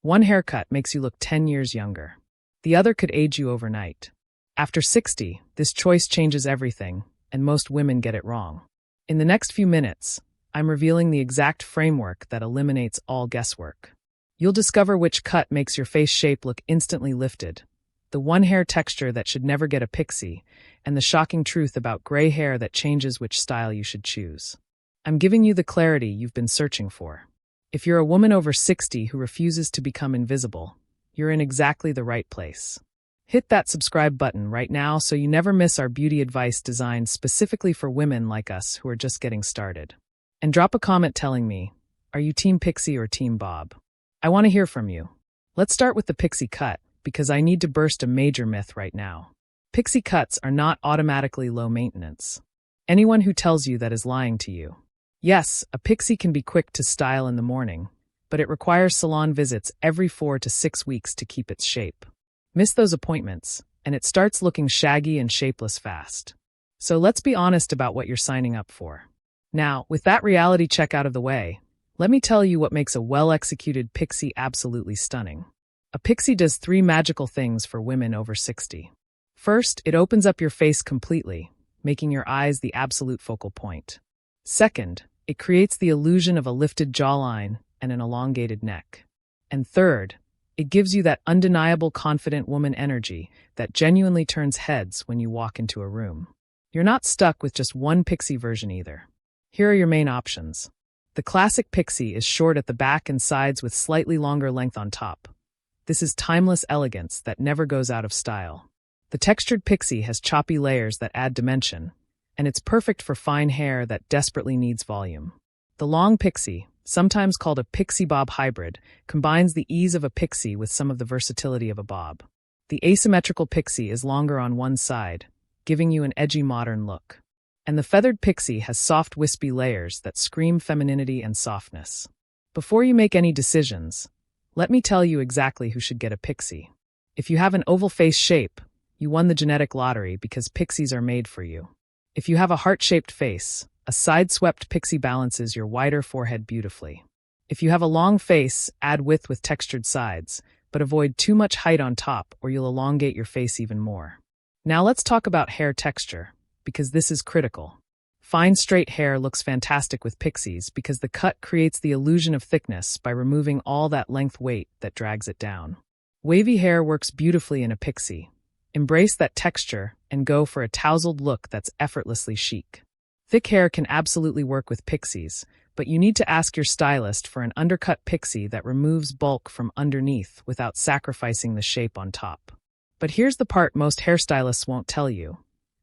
One haircut makes you look 10 years younger. The other could age you overnight. After 60, this choice changes everything, and most women get it wrong. In the next few minutes, I'm revealing the exact framework that eliminates all guesswork. You'll discover which cut makes your face shape look instantly lifted, the one hair texture that should never get a pixie, and the shocking truth about gray hair that changes which style you should choose. I'm giving you the clarity you've been searching for. If you're a woman over 60 who refuses to become invisible, you're in exactly the right place. Hit that subscribe button right now so you never miss our beauty advice designed specifically for women like us who are just getting started. And drop a comment telling me, are you Team Pixie or Team Bob? I want to hear from you. Let's start with the pixie cut, because I need to burst a major myth right now. Pixie cuts are not automatically low maintenance. Anyone who tells you that is lying to you. Yes, a pixie can be quick to style in the morning, but it requires salon visits every 4 to 6 weeks to keep its shape. Miss those appointments, and it starts looking shaggy and shapeless fast. So let's be honest about what you're signing up for. Now, with that reality check out of the way, let me tell you what makes a well-executed pixie absolutely stunning. A pixie does 3 magical things for women over 60. First, it opens up your face completely, making your eyes the absolute focal point. Second, it creates the illusion of a lifted jawline and an elongated neck. And third, it gives you that undeniable confident woman energy that genuinely turns heads when you walk into a room. You're not stuck with just one pixie version either. Here are your main options. The classic pixie is short at the back and sides with slightly longer length on top. This is timeless elegance that never goes out of style. The textured pixie has choppy layers that add dimension, and it's perfect for fine hair that desperately needs volume. The long pixie, sometimes called a pixie-bob hybrid, combines the ease of a pixie with some of the versatility of a bob. The asymmetrical pixie is longer on one side, giving you an edgy modern look. And the feathered pixie has soft wispy layers that scream femininity and softness. Before you make any decisions, let me tell you exactly who should get a pixie. If you have an oval face shape, you won the genetic lottery because pixies are made for you. If you have a heart-shaped face, a side-swept pixie balances your wider forehead beautifully. If you have a long face, add width with textured sides, but avoid too much height on top or you'll elongate your face even more. Now let's talk about hair texture, because this is critical. Fine straight hair looks fantastic with pixies because the cut creates the illusion of thickness by removing all that length weight that drags it down. Wavy hair works beautifully in a pixie. Embrace that texture and go for a tousled look that's effortlessly chic. Thick hair can absolutely work with pixies, but you need to ask your stylist for an undercut pixie that removes bulk from underneath without sacrificing the shape on top. But here's the part most hairstylists won't tell you,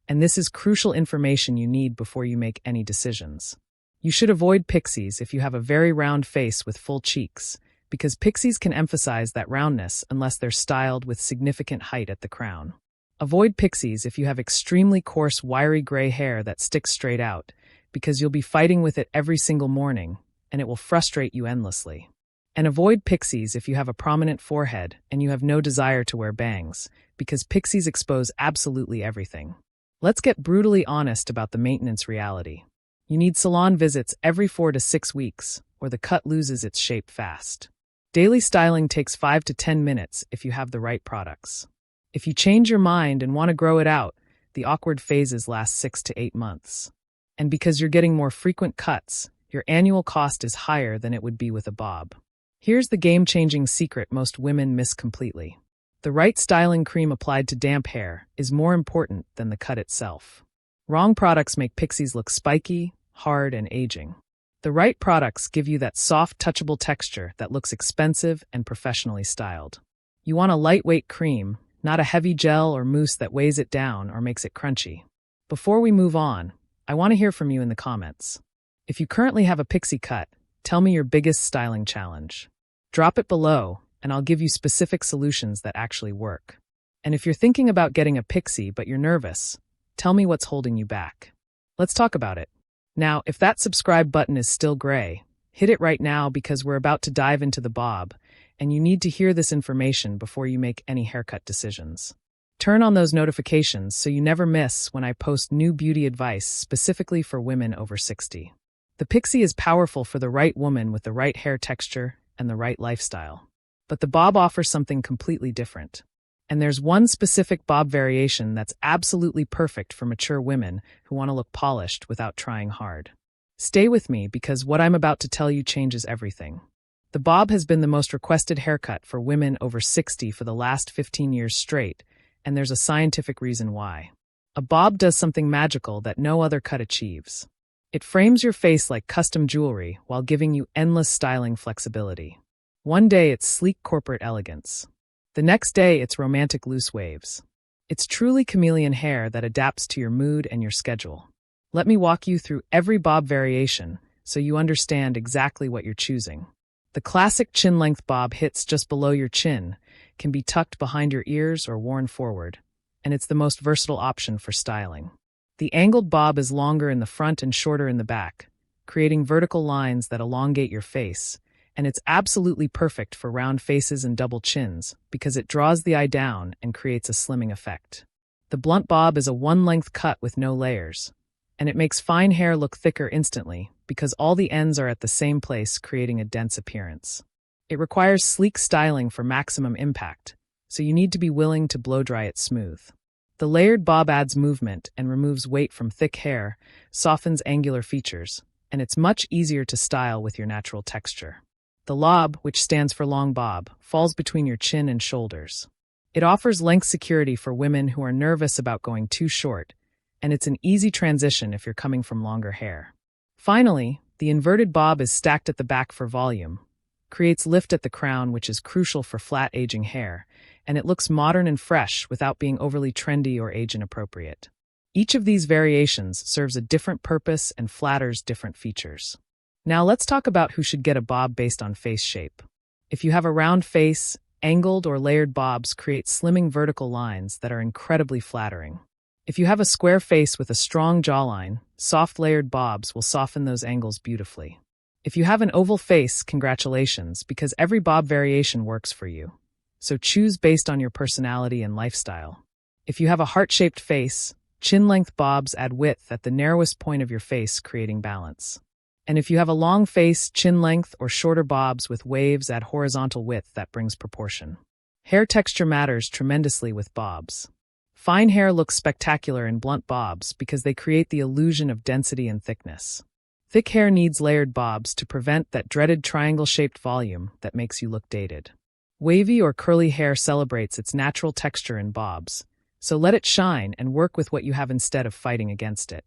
and this is crucial information you need before you make any decisions. You should avoid pixies if you have a very round face with full cheeks, because pixies can emphasize that roundness unless they're styled with significant height at the crown. Avoid pixies if you have extremely coarse, wiry gray hair that sticks straight out, because you'll be fighting with it every single morning, and it will frustrate you endlessly. And avoid pixies if you have a prominent forehead and you have no desire to wear bangs, because pixies expose absolutely everything. Let's get brutally honest about the maintenance reality. You need salon visits every 4 to 6 weeks, or the cut loses its shape fast. Daily styling takes 5 to 10 minutes if you have the right products. If you change your mind and want to grow it out, the awkward phases last 6 to 8 months. And because you're getting more frequent cuts, your annual cost is higher than it would be with a bob. Here's the game-changing secret most women miss completely. The right styling cream applied to damp hair is more important than the cut itself. Wrong products make pixies look spiky, hard, and aging. The right products give you that soft, touchable texture that looks expensive and professionally styled. You want a lightweight cream, not a heavy gel or mousse that weighs it down or makes it crunchy. Before we move on, I want to hear from you in the comments. If you currently have a pixie cut, tell me your biggest styling challenge. Drop it below, and I'll give you specific solutions that actually work. And if you're thinking about getting a pixie but you're nervous, tell me what's holding you back. Let's talk about it. Now, if that subscribe button is still gray, hit it right now because we're about to dive into the bob, and you need to hear this information before you make any haircut decisions. Turn on those notifications so you never miss when I post new beauty advice specifically for women over 60. The pixie is powerful for the right woman with the right hair texture and the right lifestyle. But the bob offers something completely different. And there's one specific bob variation that's absolutely perfect for mature women who want to look polished without trying hard. Stay with me because what I'm about to tell you changes everything. The bob has been the most requested haircut for women over 60 for the last 15 years straight, and there's a scientific reason why. A bob does something magical that no other cut achieves. It frames your face like custom jewelry while giving you endless styling flexibility. One day it's sleek corporate elegance. The next day it's romantic loose waves. It's truly chameleon hair that adapts to your mood and your schedule. Let me walk you through every bob variation so you understand exactly what you're choosing. The classic chin-length bob hits just below your chin, can be tucked behind your ears or worn forward, and it's the most versatile option for styling. The angled bob is longer in the front and shorter in the back, creating vertical lines that elongate your face, and it's absolutely perfect for round faces and double chins because it draws the eye down and creates a slimming effect. The blunt bob is a one-length cut with no layers, and it makes fine hair look thicker instantly because all the ends are at the same place, creating a dense appearance. It requires sleek styling for maximum impact, so you need to be willing to blow-dry it smooth. The layered bob adds movement and removes weight from thick hair, softens angular features, and it's much easier to style with your natural texture. The lob, which stands for long bob, falls between your chin and shoulders. It offers length security for women who are nervous about going too short, and it's an easy transition if you're coming from longer hair. Finally, the inverted bob is stacked at the back for volume, creates lift at the crown, which is crucial for flat aging hair, and it looks modern and fresh without being overly trendy or age-inappropriate. Each of these variations serves a different purpose and flatters different features. Now let's talk about who should get a bob based on face shape. If you have a round face, angled or layered bobs create slimming vertical lines that are incredibly flattering. If you have a square face with a strong jawline, soft layered bobs will soften those angles beautifully. If you have an oval face, congratulations, because every bob variation works for you. So choose based on your personality and lifestyle. If you have a heart-shaped face, chin-length bobs add width at the narrowest point of your face, creating balance. And if you have a long face, chin length, or shorter bobs with waves add horizontal width that brings proportion. Hair texture matters tremendously with bobs. Fine hair looks spectacular in blunt bobs because they create the illusion of density and thickness. Thick hair needs layered bobs to prevent that dreaded triangle-shaped volume that makes you look dated. Wavy or curly hair celebrates its natural texture in bobs, so let it shine and work with what you have instead of fighting against it.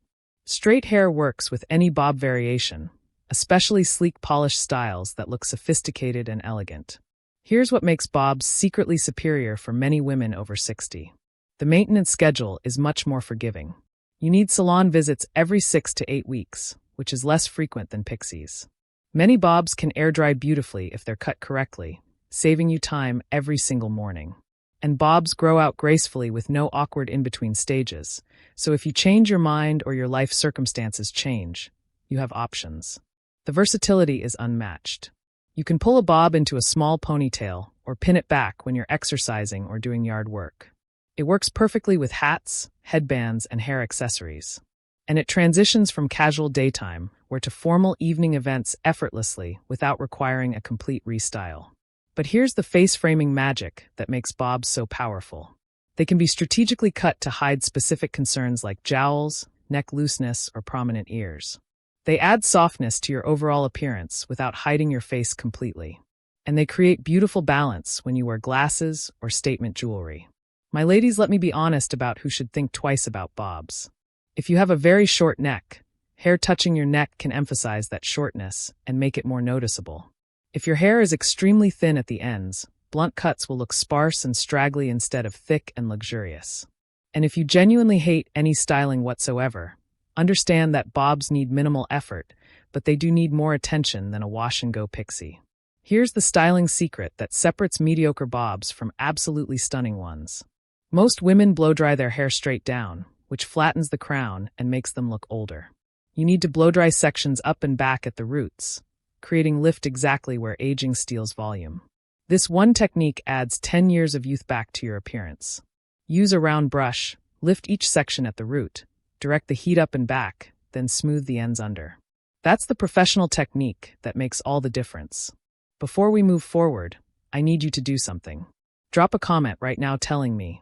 Straight hair works with any bob variation, especially sleek polished styles that look sophisticated and elegant. Here's what makes bobs secretly superior for many women over 60. The maintenance schedule is much more forgiving. You need salon visits every 6 to 8 weeks, which is less frequent than pixies. Many bobs can air dry beautifully if they're cut correctly, saving you time every single morning. And bobs grow out gracefully with no awkward in-between stages, so if you change your mind or your life circumstances change, you have options. The versatility is unmatched. You can pull a bob into a small ponytail or pin it back when you're exercising or doing yard work. It works perfectly with hats, headbands, and hair accessories. And it transitions from casual daytime wear to formal evening events effortlessly without requiring a complete restyle. But here's the face-framing magic that makes bobs so powerful. They can be strategically cut to hide specific concerns like jowls, neck looseness, or prominent ears. They add softness to your overall appearance without hiding your face completely. And they create beautiful balance when you wear glasses or statement jewelry. My ladies, let me be honest about who should think twice about bobs. If you have a very short neck, hair touching your neck can emphasize that shortness and make it more noticeable. If your hair is extremely thin at the ends, blunt cuts will look sparse and straggly instead of thick and luxurious. And if you genuinely hate any styling whatsoever, understand that bobs need minimal effort, but they do need more attention than a wash-and-go pixie. Here's the styling secret that separates mediocre bobs from absolutely stunning ones. Most women blow-dry their hair straight down, which flattens the crown and makes them look older. You need to blow-dry sections up and back at the roots, creating lift exactly where aging steals volume. This one technique adds 10 years of youth back to your appearance. Use a round brush, lift each section at the root, direct the heat up and back, then smooth the ends under. That's the professional technique that makes all the difference. Before we move forward, I need you to do something. Drop a comment right now telling me,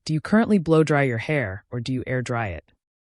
do you currently blow dry your hair or do you air dry it?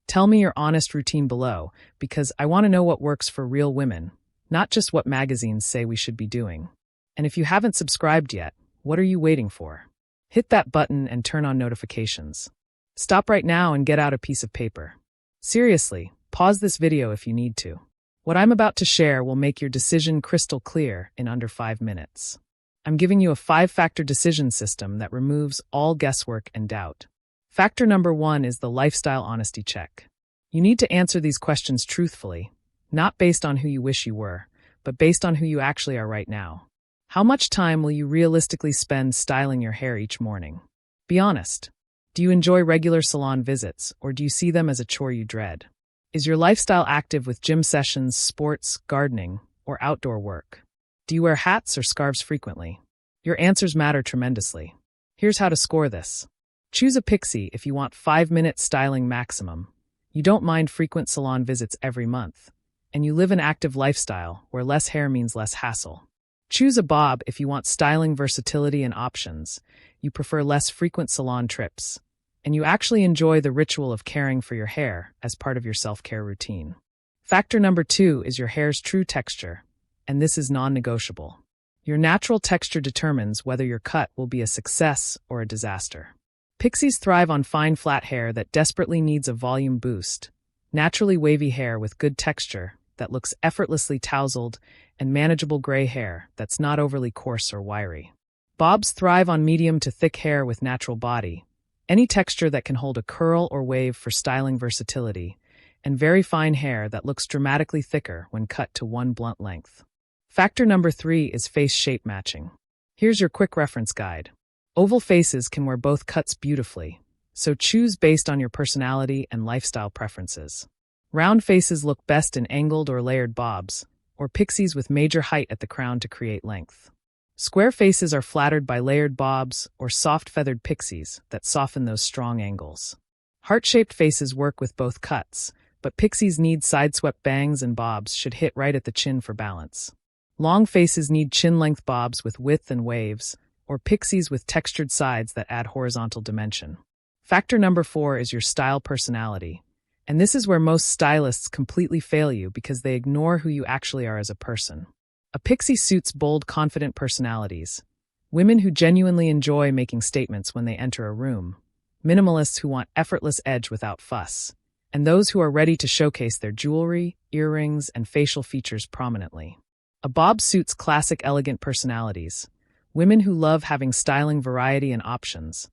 Tell me your honest routine below, because I want to know what works for real women, not just what magazines say we should be doing. And if you haven't subscribed yet, what are you waiting for? Hit that button and turn on notifications. Stop right now and get out a piece of paper. Seriously, pause this video if you need to. What I'm about to share will make your decision crystal clear in under 5 minutes. I'm giving you a 5-factor decision system that removes all guesswork and doubt. Factor number 1 is the lifestyle honesty check. You need to answer these questions truthfully, not based on who you wish you were, but based on who you actually are right now. How much time will you realistically spend styling your hair each morning? Be honest. Do you enjoy regular salon visits, or do you see them as a chore you dread? Is your lifestyle active with gym sessions, sports, gardening, or outdoor work? Do you wear hats or scarves frequently? Your answers matter tremendously. Here's how to score this. Choose a Pixie if you want 5-minute styling maximum. You don't mind frequent salon visits every month, and you live an active lifestyle where less hair means less hassle. Choose a Bob if you want styling versatility and options. You prefer less frequent salon trips, and you actually enjoy the ritual of caring for your hair as part of your self-care routine. Factor number 2 is your hair's true texture, and this is non-negotiable. Your natural texture determines whether your cut will be a success or a disaster. Pixies thrive on fine, flat hair that desperately needs a volume boost, naturally wavy hair with good texture that looks effortlessly tousled, and manageable gray hair that's not overly coarse or wiry. Bobs thrive on medium to thick hair with natural body, any texture that can hold a curl or wave for styling versatility, and very fine hair that looks dramatically thicker when cut to one blunt length. Factor number 3 is face shape matching. Here's your quick reference guide. Oval faces can wear both cuts beautifully, so choose based on your personality and lifestyle preferences. Round faces look best in angled or layered bobs, or pixies with major height at the crown to create length. Square faces are flattered by layered bobs or soft feathered pixies that soften those strong angles. Heart-shaped faces work with both cuts, but pixies need side-swept bangs and bobs should hit right at the chin for balance. Long faces need chin-length bobs with width and waves, or pixies with textured sides that add horizontal dimension. Factor number 4 is your style personality, and this is where most stylists completely fail you because they ignore who you actually are as a person. A pixie suits bold, confident personalities, women who genuinely enjoy making statements when they enter a room, minimalists who want effortless edge without fuss, and those who are ready to showcase their jewelry, earrings, and facial features prominently. A bob suits classic, elegant personalities, women who love having styling variety and options,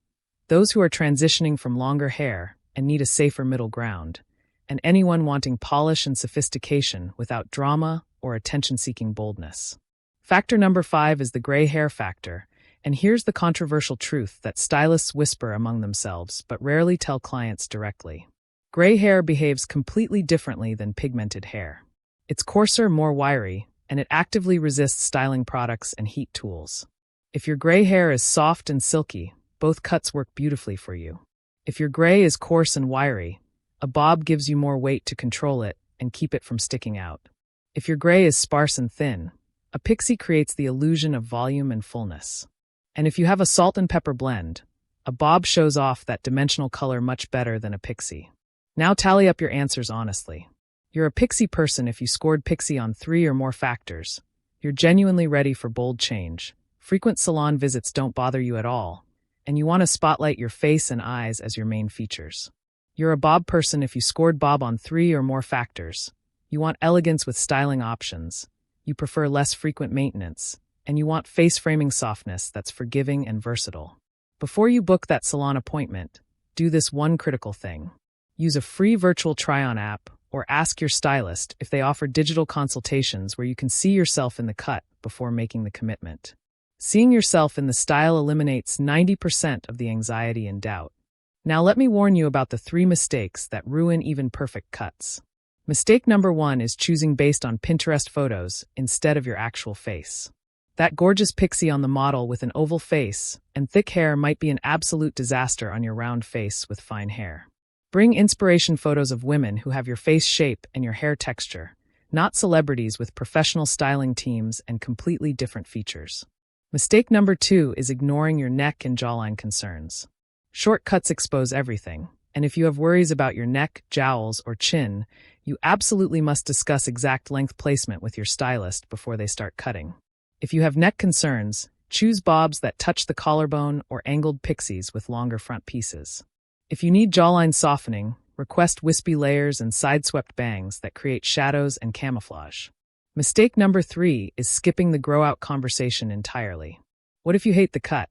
those who are transitioning from longer hair and need a safer middle ground, and anyone wanting polish and sophistication without drama or attention-seeking boldness. Factor number 5 is the gray hair factor, and here's the controversial truth that stylists whisper among themselves but rarely tell clients directly. Gray hair behaves completely differently than pigmented hair. It's coarser, more wiry, and it actively resists styling products and heat tools. If your gray hair is soft and silky, both cuts work beautifully for you. If your gray is coarse and wiry, a bob gives you more weight to control it and keep it from sticking out. If your gray is sparse and thin, a pixie creates the illusion of volume and fullness. And if you have a salt and pepper blend, a bob shows off that dimensional color much better than a pixie. Now tally up your answers honestly. You're a pixie person if you scored pixie on 3 or more factors. You're genuinely ready for bold change. Frequent salon visits don't bother you at all, and you want to spotlight your face and eyes as your main features. You're a bob person if you scored bob on 3 or more factors. You want elegance with styling options. You prefer less frequent maintenance, and you want face framing softness that's forgiving and versatile. Before you book that salon appointment, do this one critical thing. Use a free virtual try-on app or ask your stylist if they offer digital consultations where you can see yourself in the cut before making the commitment. Seeing yourself in the style eliminates 90% of the anxiety and doubt. Now let me warn you about the 3 mistakes that ruin even perfect cuts. Mistake number 1 is choosing based on Pinterest photos instead of your actual face. That gorgeous pixie on the model with an oval face and thick hair might be an absolute disaster on your round face with fine hair. Bring inspiration photos of women who have your face shape and your hair texture, not celebrities with professional styling teams and completely different features. Mistake number 2 is ignoring your neck and jawline concerns. Shortcuts expose everything, and if you have worries about your neck, jowls, or chin, you absolutely must discuss exact length placement with your stylist before they start cutting. If you have neck concerns, choose bobs that touch the collarbone or angled pixies with longer front pieces. If you need jawline softening, request wispy layers and side-swept bangs that create shadows and camouflage. Mistake number 3 is skipping the grow-out conversation entirely. What if you hate the cut?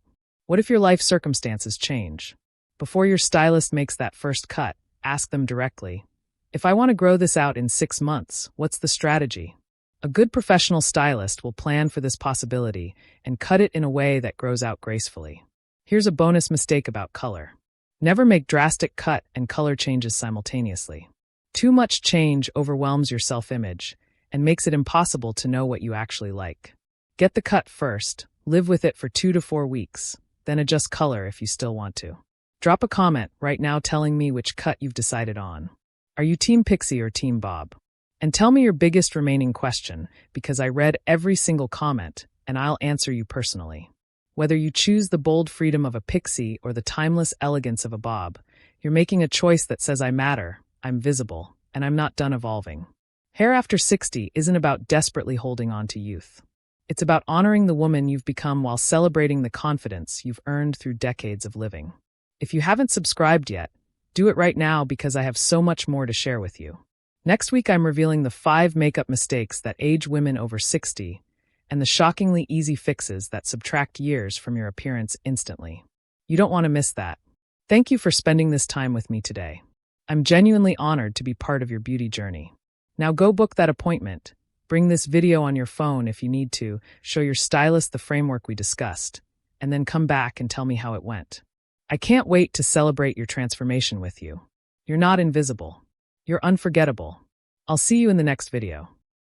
What if your life circumstances change? Before your stylist makes that first cut, ask them directly, "If I want to grow this out in 6 months, what's the strategy?" A good professional stylist will plan for this possibility and cut it in a way that grows out gracefully. Here's a bonus mistake about color. Never make drastic cut and color changes simultaneously. Too much change overwhelms your self-image and makes it impossible to know what you actually like. Get the cut first, live with it for 2 to 4 weeks, then adjust color if you still want to. Drop a comment right now telling me which cut you've decided on. Are you Team Pixie or Team Bob? And tell me your biggest remaining question, because I read every single comment and I'll answer you personally. Whether you choose the bold freedom of a pixie or the timeless elegance of a bob, you're making a choice that says I matter, I'm visible, and I'm not done evolving. Hair after 60 isn't about desperately holding on to youth. It's about honoring the woman you've become while celebrating the confidence you've earned through decades of living. If you haven't subscribed yet, do it right now because I have so much more to share with you. Next week, I'm revealing the 5 makeup mistakes that age women over 60 and the shockingly easy fixes that subtract years from your appearance instantly. You don't want to miss that. Thank you for spending this time with me today. I'm genuinely honored to be part of your beauty journey. Now go book that appointment. Bring this video on your phone if you need to, show your stylist the framework we discussed, and then come back and tell me how it went. I can't wait to celebrate your transformation with you. You're not invisible. You're unforgettable. I'll see you in the next video.